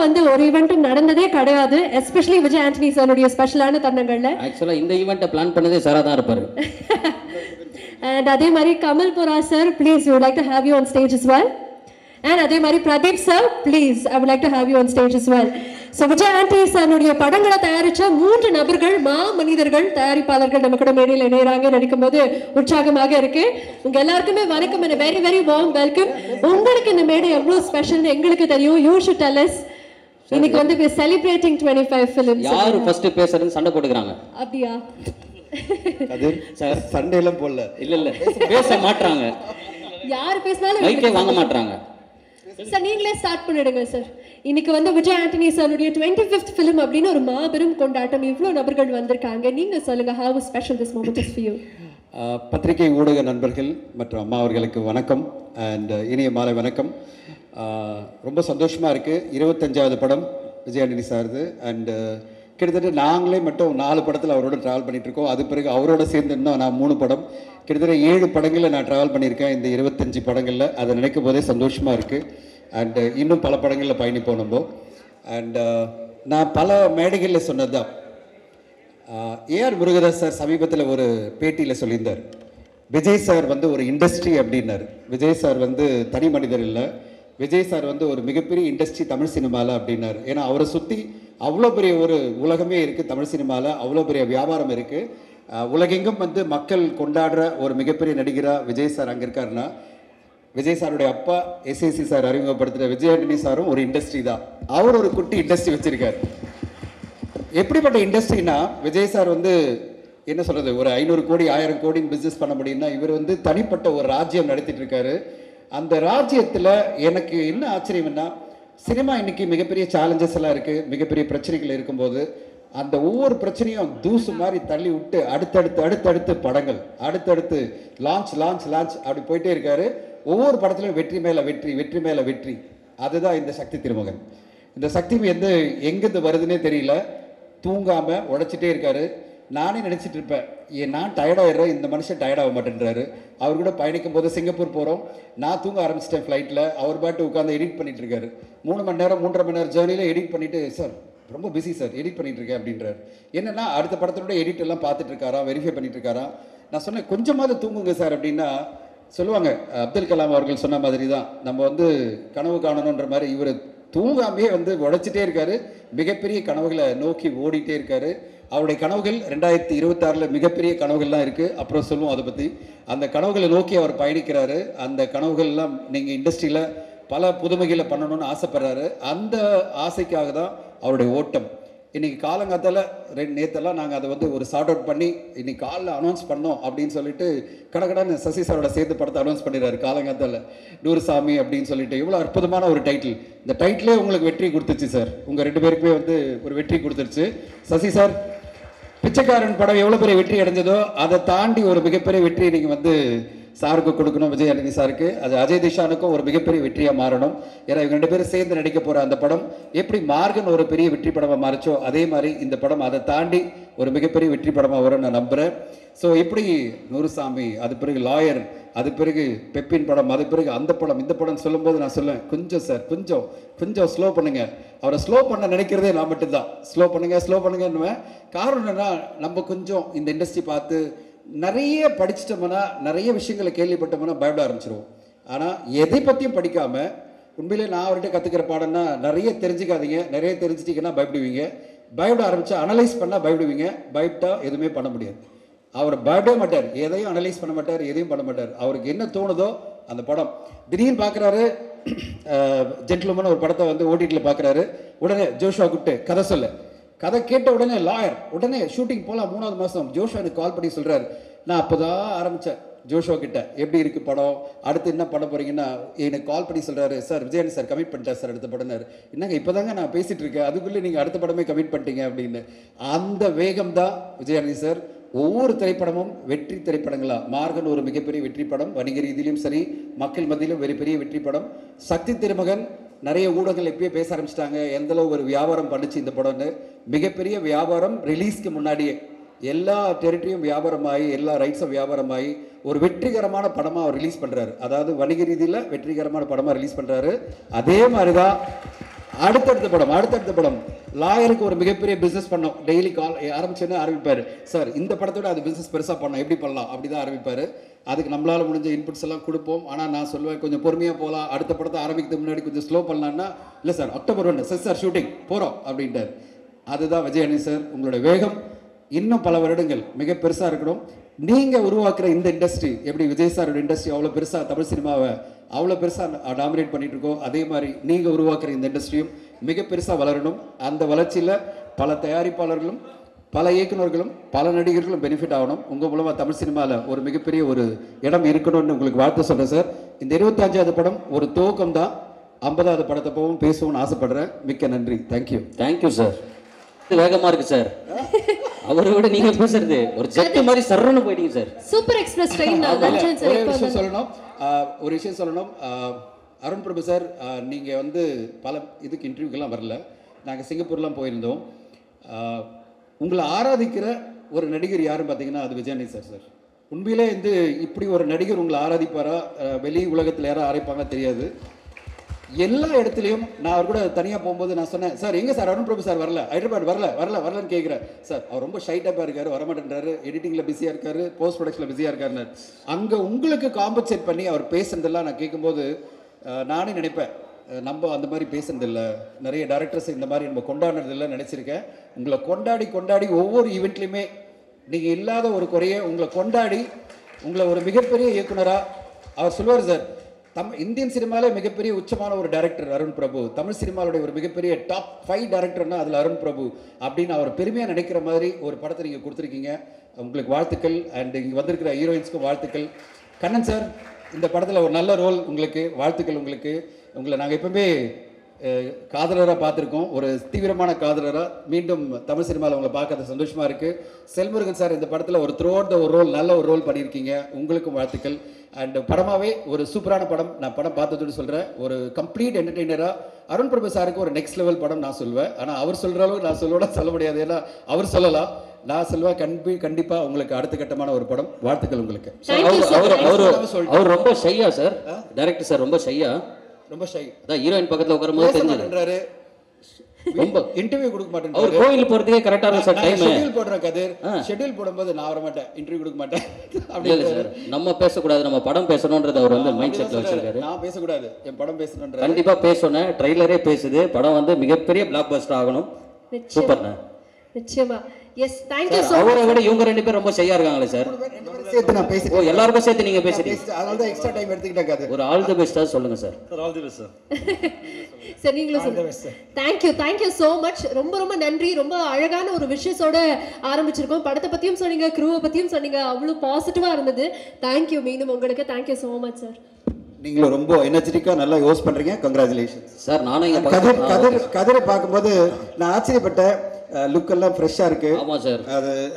வந்து ஒரு ஈவெண்ட்டும் நடந்ததே கிடையாது, எஸ்பெஷலி விஜய் ஆண்டனி சாருடைய ஸ்பெஷலான தருணங்கள்ல. ஆக்சுவலாக இந்த ஈவெண்ட்டை பிளான் பண்ணதே சாரா தான் இருப்பார். And அதே மாதிரி Kamalpura sir, please we would like to have you on stage as well. And அதே மாதிரி Pradeep sir, please I would like to have you on stage as well. So Vijay Antony சாருடைய படங்களை தயாரித்த 3 நபர்கள், மனிதர்கள், தயாரிப்பாளர்கள் நம்ம கூட மேடையில் இணையறாங்க. நடிக்கும் போது உற்சாகமாக இருக்கு. உங்க எல்லாருக்குமே வணக்கம், and a very very warm welcome. உங்களுக்கு இந்த மேடை எவ்வளோ ஸ்பெஷல்னு எங்களுக்கு தெரியும். You should tell us. இன்னைக்கு வந்து we are celebrating 25 films. யாரு ஃபர்ஸ்ட் பேசுறதுன்னு சண்டை போட்டுக்கறாங்க. அப்படியா? அது சார் சண்டே எல்லாம் போடல. இல்ல பேச மாட்டாங்க. யார் பேசினாலும் மைக்கே வாங்க மாட்டாங்க. சார் நீங்களே ஸ்டார்ட் பண்ணிடுங்க சார். இன்னைக்கு வந்து விஜய் ஆண்டனி சாருடைய 25th ஃபிலிம் அப்படின்னு ஒரு மாபெரும் கொண்டாட்டம். இவ்வளோ நபர்கள் வந்திருக்காங்க. நீங்க சொல்லுங்க, how special this moment is for you. பத்திரிகை ஊடக நண்பர்கள் மற்றும் அம்மா அவர்களுக்கு வணக்கம் அண்ட் இனிய மாலை வணக்கம். ரொம்ப சந்தோஷமாக இருக்குது. 25வது படம் விஜய் ஆண்டனி சார்து. அண்டு கிட்டத்தட்ட நாங்களே மட்டும் 4 படத்தில் அவரோட ட்ராவல் பண்ணிகிட்ருக்கோம். அது பிறகு அவரோட சேர்ந்து இன்னும் நான் 3 படம், கிட்டத்தட்ட 7 படங்களில் நான் ட்ராவல் பண்ணியிருக்கேன் இந்த 25 படங்களில். அதை நினைக்கும் போதே சந்தோஷமாக இருக்குது. அண்டு இன்னும் பல படங்களில் பயணிப்போம் நம்ம. அண்டு நான் பல மேடைகளில் சொன்னது தான். ஏஆர் முருகதாஸ் சார் சமீபத்தில் ஒரு பேட்டியில் சொல்லியிருந்தார், விஜய் சார் வந்து ஒரு இண்டஸ்ட்ரி அப்படின்னார். விஜய் சார் வந்து தனி மனிதர் இல்லை, விஜய் சார் வந்து ஒரு மிகப்பெரிய இண்டஸ்ட்ரி தமிழ் சினிமாவில் அப்படின்னார். ஏன்னா அவரை சுற்றி அவ்வளோ பெரிய ஒரு உலகமே இருக்குது. தமிழ் சினிமாவில் அவ்வளோ பெரிய வியாபாரம் இருக்குது. உலகெங்கும் வந்து மக்கள் கொண்டாடுற ஒரு மிகப்பெரிய நடிகராக விஜய் சார் அங்கே இருக்காருன்னா, விஜய் சாருடைய அப்பா எஸ்ஏசி சார் அறிமுகப்படுத்துகிற விஜய் ஆண்டனி சாரும் ஒரு இண்டஸ்ட்ரி தான். அவர் ஒரு குட்டி இண்டஸ்ட்ரி வச்சுருக்கார். எப்படிப்பட்ட இண்டஸ்ட்ரினா, விஜய் சார் வந்து என்ன சொல்கிறது, ஒரு 500 கோடி 1000 கோடின்னு பிஸ்னஸ் பண்ண முடியும்னா, இவர் வந்து தனிப்பட்ட ஒரு ராஜ்யம் நடத்திட்டு இருக்காரு. அந்த ராஜ்யத்தில் எனக்கு என்ன ஆச்சரியம்னா, சினிமா இன்னைக்கு மிகப்பெரிய சேலஞ்சஸ் எல்லாம் இருக்குது, மிகப்பெரிய பிரச்சனைகள் இருக்கும்போது அந்த ஒவ்வொரு பிரச்சனையும் தூசு மாதிரி தள்ளி விட்டு அடுத்தடுத்து படங்கள், அடுத்தடுத்து லான்ச் அப்படி போயிட்டே இருக்காரு. ஒவ்வொரு படத்துலையும் வெற்றி மேலே வெற்றி. அதுதான் இந்த சக்தி திருமகன். இந்த சக்தி வந்து எங்கேருந்து வருதுன்னே தெரியல. தூங்காமல் உழைச்சிட்டே இருக்காரு. நானே நினச்சிட்டு இருப்பேன், நான் டயர்டாகிடுறேன், இந்த மனுஷன் டயர்டாக மாட்டேன்றாரு. அவர் கூட பயணிக்கும் போது சிங்கப்பூர் போகிறோம், நான் தூங்க ஆரம்பிச்சிட்டேன் ஃப்ளைட்டில். அவர் பாட்டு உட்காந்து எடிட் பண்ணிட்டு இருக்காரு. 3 மணி நேரம் 3.5 மணி நேரம் ஜேர்னியில் எடிட் பண்ணிவிட்டு, சார் ரொம்ப பிஸி சார், எடிட் பண்ணிட்டு இருக்கேன் அப்படின்றார். என்னென்னா அடுத்த படத்தோட எடிட் எல்லாம் பார்த்துட்டு இருக்காரா, வெரிஃபை பண்ணிட்டு இருக்காரா. நான் சொன்னேன், கொஞ்சமாவது தூங்குங்க சார் அப்படின்னா சொல்லுவாங்க. அப்துல் கலாம் அவர்கள் சொன்ன மாதிரி தான், நம்ம வந்து கனவு காணணுன்ற மாதிரி இவர் தூங்காமே வந்து உழைச்சிட்டே இருக்காரு. மிகப்பெரிய கனவுகளை நோக்கி ஓடிட்டே இருக்காரு. அவருடைய கனவுகள் 2026 மிகப்பெரிய கனவுகள்லாம் இருக்குது, அப்புறம் சொல்லுவோம் அதை பற்றி. அந்த கனவுகளை நோக்கி அவர் பயணிக்கிறாரு. அந்த கனவுகள்லாம் நீங்கள் இண்டஸ்ட்ரியில் பல புதுமைகளை பண்ணணும்னு ஆசைப்படுறாரு. அந்த ஆசைக்காக தான் அவருடைய ஓட்டம். இன்றைக்கி காலங்காத்தால் நேற்றெல்லாம் நாங்கள் அதை வந்து ஒரு சார்ட் அவுட் பண்ணி இன்றைக்கி காலைல அனௌன்ஸ் பண்ணோம் அப்படின்னு சொல்லிட்டு கடகடான்னு சசி சாரோட சேர்த்து படத்தை அனௌன்ஸ் பண்ணிடுறாரு காலங்காத்தால். நூறுசாமி அப்படின்னு சொல்லிட்டு எவ்வளோ அற்புதமான ஒரு டைட்டில். இந்த டைட்டிலே உங்களுக்கு வெற்றி கொடுத்துச்சு சார். உங்கள் 2 பேருக்குமே வந்து ஒரு வெற்றி கொடுத்துருச்சு. சசி சார், பிச்சைக்காரன் படம் எவ்வளோ பெரிய வெற்றி அடைஞ்சதோ அதை தாண்டி ஒரு மிகப்பெரிய வெற்றியை நீங்கள் வந்து சாருக்கு கொடுக்கணும், விஜய் ஆண்டனி சாருக்கு. அது அஜய் திஷானுக்கும் ஒரு மிகப்பெரிய வெற்றியாக மாறணும். ஏன்னா இவங்க 2 பேரும் சேர்ந்து நடிக்க போகிற அந்த படம் எப்படி மார்கன் ஒரு பெரிய வெற்றி படமாக மாறிச்சோ அதே மாதிரி இந்த படம் அதை தாண்டி ஒரு மிகப்பெரிய வெற்றி படமாக வரும்னு நான் நம்புகிறேன். ஸோ எப்படி நூறுசாமி, அது பிறகு லாயர், அது பிறகு பெப்பின் படம், அது பிறகு அந்த படம், இந்த படம் சொல்லும்போது நான் சொல்லுவேன், கொஞ்சம் சார் கொஞ்சம் ஸ்லோ பண்ணுங்கள். அவரை ஸ்லோ பண்ண நினைக்கிறதே நான் மட்டும்தான். ஸ்லோ பண்ணுங்கன்னுவேன். காரணம் என்னன்னா, நம்ம கொஞ்சம் இந்த இண்டஸ்ட்ரி பார்த்து நிறைய படிச்சிட்டோம்னா, நிறைய விஷயங்களை கேள்விப்பட்டோம்னா பயப்பட ஆரம்பிச்சிருவோம். ஆனால் எதை பற்றியும் படிக்காமல், உண்மையிலே நான் அவர்கிட்ட கற்றுக்கிற பாடம்னா, நிறைய தெரிஞ்சுக்காதீங்க, நிறைய தெரிஞ்சிட்டிங்கன்னா பயப்படுவீங்க. பயப்பட ஆரம்பித்தா அனலைஸ் பண்ணால் பயப்படுவீங்க. பயப்பட்டா எதுவுமே பண்ண முடியாது. அவர் பயப்படவே மாட்டார், எதையும் அனலைஸ் பண்ண மாட்டார், எதையும் பண்ண மாட்டார். அவருக்கு என்ன தோணுதோ அந்த படம். திடீர்னு பார்க்குறாரு, ஜென்டில்மேன் ஒரு படத்தை வந்து ஓடிடியில் பார்க்குறாரு. உடனே ஜோஷுவா கூப்பிட்டு கதை கேட்ட உடனே லாயர், உடனே ஷூட்டிங் போகலாம். 3வது மாதம் ஜோஷுவா எனக்கு கால் பண்ணி சொல்கிறார், நான் அப்போ தான் ஆரம்பித்தேன் ஜோஷுவா கிட்ட, எப்படி இருக்குது படம், அடுத்து என்ன பண்ண போகிறீங்கன்னா எனக்கு கால் பண்ணி சொல்கிறாரு, சார் விஜயானி சார் கமிட் பண்ணிட்டார் சார் அடுத்த படம்னாரு. என்னங்க இப்போ தாங்க நான் பேசிகிட்டு இருக்கேன், அதுக்குள்ளே நீங்கள் அடுத்த படமே கமிட் பண்ணிட்டீங்க அப்படின்னு. அந்த வேகம் தான் விஜயானி சார். ஒவ்வொரு திரைப்படமும் வெற்றி திரைப்படங்களா. மார்கன் ஒரு மிகப்பெரிய வெற்றி படம், வணிக ரீதியிலும் சரி, மக்கள் மத்தியிலும் பெரிய வெற்றி படம். சக்தி திருமகன் நிறைய ஊடகங்கள் எப்பயே பேச ஆரம்பிச்சிட்டாங்க, எந்தளவு ஒரு வியாபாரம் பண்ணிச்சு இந்த படம்னு. மிகப்பெரிய வியாபாரம். ரிலீஸ்க்கு முன்னாடியே எல்லா டெரிட்டரியும் வியாபாரமாகி, எல்லா ரைட்ஸும் வியாபாரமாகி ஒரு வெற்றிகரமான படமாக அவர் ரிலீஸ் பண்ணுறாரு. அதாவது வணிக ரீதியில் வெற்றிகரமான படமாக ரிலீஸ் பண்ணுறாரு. அதே மாதிரி தான் அடுத்தடுத்த படம் லாயருக்கு ஒரு மிகப்பெரிய பிசினஸ் பண்ணோம். டெய்லி கால் ஆரம்பிச்சோன்னே ஆரம்பிப்பாரு, சார் இந்த படத்தோட அது பிசினஸ் பெருசா பண்ணோம், எப்படி பண்ணலாம், அப்படிதான் ஆரம்பிப்பாரு. அதுக்கு நம்மளால முடிஞ்ச இன்புட்ஸ் எல்லாம் கொடுப்போம். ஆனால் நான் சொல்லுவேன் கொஞ்சம் பொறுமையாக போகலாம், அடுத்த படத்தை ஆரம்பிக்கிறதுக்கு முன்னாடி கொஞ்சம் ஸ்லோ பண்ணலான்னா, இல்லை சார் அக்டோபர் 1 சார் ஷூட்டிங் போகிறோம் அப்படின்ட்டார். அதுதான் விஜயானி சார், உங்களோட வேகம் இன்னும் பல வருடங்கள் மிக பெருசாக இருக்கணும். நீங்கள் உருவாக்குற இந்த இண்டஸ்ட்ரி எப்படி விஜய் சாரோட இண்டஸ்ட்ரி அவ்வளோ பெருசாக தமிழ் சினிமாவை அவ்வளோ பெருசாக டாமினேட் பண்ணிட்டு இருக்கோம், அதே மாதிரி நீங்கள் உருவாக்குற இந்த இண்டஸ்ட்ரியும் மிக பெருசாக வளரணும். அந்த வளர்ச்சியில் பல தயாரிப்பாளர்களும் பல இயக்குநர்களும் பல நடிகர்களும் பெனிஃபிட் ஆகணும். உங்கள் மூலமாக தமிழ் சினிமாவில் ஒரு மிகப்பெரிய ஒரு இடம் இருக்கணும்னு உங்களுக்கு வாழ்த்து சொல்கிறேன் சார். இந்த 25வது படம் ஒரு துவக்கம் தான். 50வது படத்தை போகவும் பேசணும்னு ஆசைப்படுறேன். மிக்க நன்றி. தேங்க்யூ. Thank you sir. இது வேகமா இருக்கு சார். அவரை விட நீங்க பேசுறது ஒரு ஜெட் மாதிரி சர்றன்னு போயிட்டீங்க சார். சூப்பர் எக்ஸ்பிரஸ் ட்ரெயின் ஒரு விஷயம் சொல்லணும். அருண் பிரபு சார், நீங்கள் வந்து பல இதுக்கு இன்டர்வியூக்கெல்லாம் வரல, நாங்கள் சிங்கப்பூர்லாம் போயிருந்தோம். உங்களை ஆராதிக்கிற ஒரு நடிகர் யாருன்னு பார்த்தீங்கன்னா அது விஜயானி சார். சார் உண்மையிலே வந்து இப்படி ஒரு நடிகர் உங்களை ஆராதிப்பாரா, வெளி உலகத்தில் யாரும் ஆராய்ப்பாங்க தெரியாது. எல்லா இடத்துலையும் நான் அவர் கூட தனியாக போகும்போது நான் சொன்னேன், சார் எங்கே சார் அருண் பிரபு சார் வரல, ஹைதராபாத் வரலன்னு கேட்குறேன். சார் அவர் ரொம்ப ஷைட்டாக இருக்காரு, வரமாட்டேன்றாரு, எடிட்டிங்கில் பிஸியாக இருக்காரு, போஸ்ட் ப்ரொடக்ஷனில் பிஸியாக இருக்காருன்னு. அங்கே உங்களுக்கு காம்பன்சேட் பண்ணி அவர் பேசுனதெல்லாம் நான் கேட்கும்போது நானே நினைப்பேன், நம்ம அந்த மாதிரி பேசுனதில்ல, நிறைய டேரக்டர்ஸ் இந்த மாதிரி நம்ம கொண்டாடுறதில்லை நினச்சிருக்கேன். உங்களை கொண்டாடி ஒவ்வொரு ஈவெண்ட்லையுமே நீங்கள் இல்லாத ஒரு குறையை உங்களை கொண்டாடி உங்களை ஒரு மிகப்பெரிய இயக்குனராக அவர் சொல்லுவார். சார் இந்தியன் சினிமாவிலே மிகப்பெரிய உச்சமான ஒரு டைரக்டர் அருண் பிரபு, தமிழ் சினிமாவுடைய ஒரு மிகப்பெரிய டாப் 5 டைரக்டர்னா அதில் அருண் பிரபு அப்படின்னு அவர் பெருமையாக நினைக்கிற மாதிரி ஒரு படத்தை நீங்கள் கொடுத்துருக்கீங்க. உங்களுக்கு வாழ்த்துக்கள். அண்ட் இங்கே வந்திருக்கிற ஹீரோயின்ஸ்க்கும் வாழ்த்துக்கள். கண்ணன் சார், இந்த படத்தில் ஒரு நல்ல ரோல், உங்களுக்கு வாழ்த்துக்கள். உங்களை நாங்கள் எப்பவுமே காதலராக பார்த்துருக்கோம், ஒரு தீவிரமான காதலராக. மீண்டும் தமிழ் சினிமாவில் உங்களை பார்க்கறது சந்தோஷமாக இருக்குது. செல்முருகன் சார், இந்த படத்தில் ஒரு த்ரோட் ஒரு ரோல், நல்ல ஒரு ரோல் பண்ணியிருக்கீங்க, உங்களுக்கும் வாழ்த்துக்கள். அண்ட் படமாகவே ஒரு சூப்பரான படம். நான் படம் பார்த்ததுன்னு சொல்கிறேன், ஒரு கம்ப்ளீட் என்டர்டெய்னராக. அருண் பிரபு சாருக்கு ஒரு நெக்ஸ்ட் லெவல் படம் நான் சொல்வேன். ஆனால் அவர் சொல்கிற அளவுக்கு நான் சொல்ல முடியாது, ஏன்னா அவர் சொல்லலாம், நான் சொல்லுவேன். கண்டிப்பாக உங்களுக்கு அடுத்த கட்டமான ஒரு படம். வாழ்த்துக்கள் உங்களுக்கு. அவர் ரொம்ப ஷையா சார், டைரக்டர் சார் ரொம்ப ஷையா, ரொம்ப ஷை. அதான் ஹீரோயின் பக்கத்துல உட்காரும்போது தெரிஞ்சுறாரு, ரொம்ப இன்டர்வியூ கொடுக்க மாட்டேன். அவர் கோயில் போறதுக்கே கரெக்டா இருக்கும் சார் டைம். ஷெட்யூல் போடுற கதிர், ஷெட்யூல் போடும்போது நான் வர மாட்டேன், இன்டர்வியூ கொடுக்க மாட்டேன் அப்படி சார். நம்ம பேசக்கூடாது, நம்ம படம் பேசணும்ன்றது அவர் வந்து மைண்ட் செட்ல வச்சிருக்காரு. நான் பேசக்கூடாது, என் படம் பேசணும்ன்ற. கண்டிப்பா பேசணும். ட்ரைலரே பேசுது, படம் வந்து மிகப்பெரிய பிளாக் பஸ்டர் ஆகணும். சூப்பர்ண்ணா. நிச்சயமா. Yes, thank you so much. அவரை விட இவங்க ரெண்டு பேரும் ரொம்ப ஷையா இருக்காங்களே சார். சேர்த்து நான் பேசிட்டேன். ஓ, எல்லாருக்கும் சேர்த்து நீங்க பேசுறீங்க, அதனால தான் எக்ஸ்ட்ரா டைம் எடுத்துக்கிட்டேன். கதிர், ஒரு ஆல் தி பெஸ்டா சொல்லுங்க sir. All the best sir. Sir நீங்களும் சொல்லுங்க. Thank you so much. ரொம்ப நன்றி. ரொம்ப அழகான ஒரு விஷயத்தோட ஆரம்பிச்சிருக்கோம். படத்தை பத்தியும் சொன்னீங்க, க்ரூவை பத்தியும் சொன்னீங்க, அவ்வளவு பாசிட்டிவா இருந்தது. Thank you. மீண்டும் உங்களுக்கு thank you so much sir. நீங்களும் ரொம்ப எனர்ஜெட்டிக்கா நல்லா யோஸ் பண்றீங்க. Congratulations sir. நானும் இங்க கதிரை பார்க்கும்போது நான் ஆச்சரியப்பட்டேன். லுக் எல்லாம் ஃப்ரெஷ்ஷா இருக்கு. ஆமா சார்.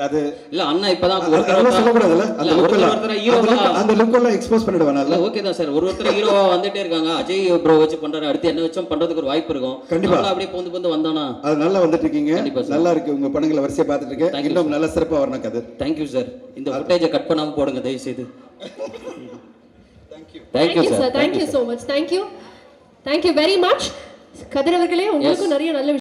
அது இல்ல அண்ணா இப்பதான் சொல்லக்கூடாதுல்ல, அந்த லுக் எல்லாம் எக்ஸ்போஸ் பண்ணிடுவேன். இல்ல ஓகே தான் சார். ஒருத்தர் ஹீரோவா வந்துட்டே இருக்காங்க. அஜய் ப்ரோ வச்சு பண்றாரு, அடுத்து என்ன வச்சும் பண்றதுக்கு ஒரு வாய்ப்பு இருக்கும். கண்டிப்பா அப்படியே பொந்து வந்தோம்னா அது நல்லா வந்துட்டு இருக்கீங்க. நல்லா இருக்கு. உங்க படங்களை வரிசையா பார்த்துட்டு இருக்கேன். இன்னும் நல்ல சிறப்பா வரணும் கதிர். Thank you sir. இந்த ஃபுட்டேஜை கட் பண்ணாம போடுங்க தயவு செய்து. Thank you sir. Thank you so much. Thank you very much. கதிர் அவர்களே, உங்களுக்கும் நிறைய நல்ல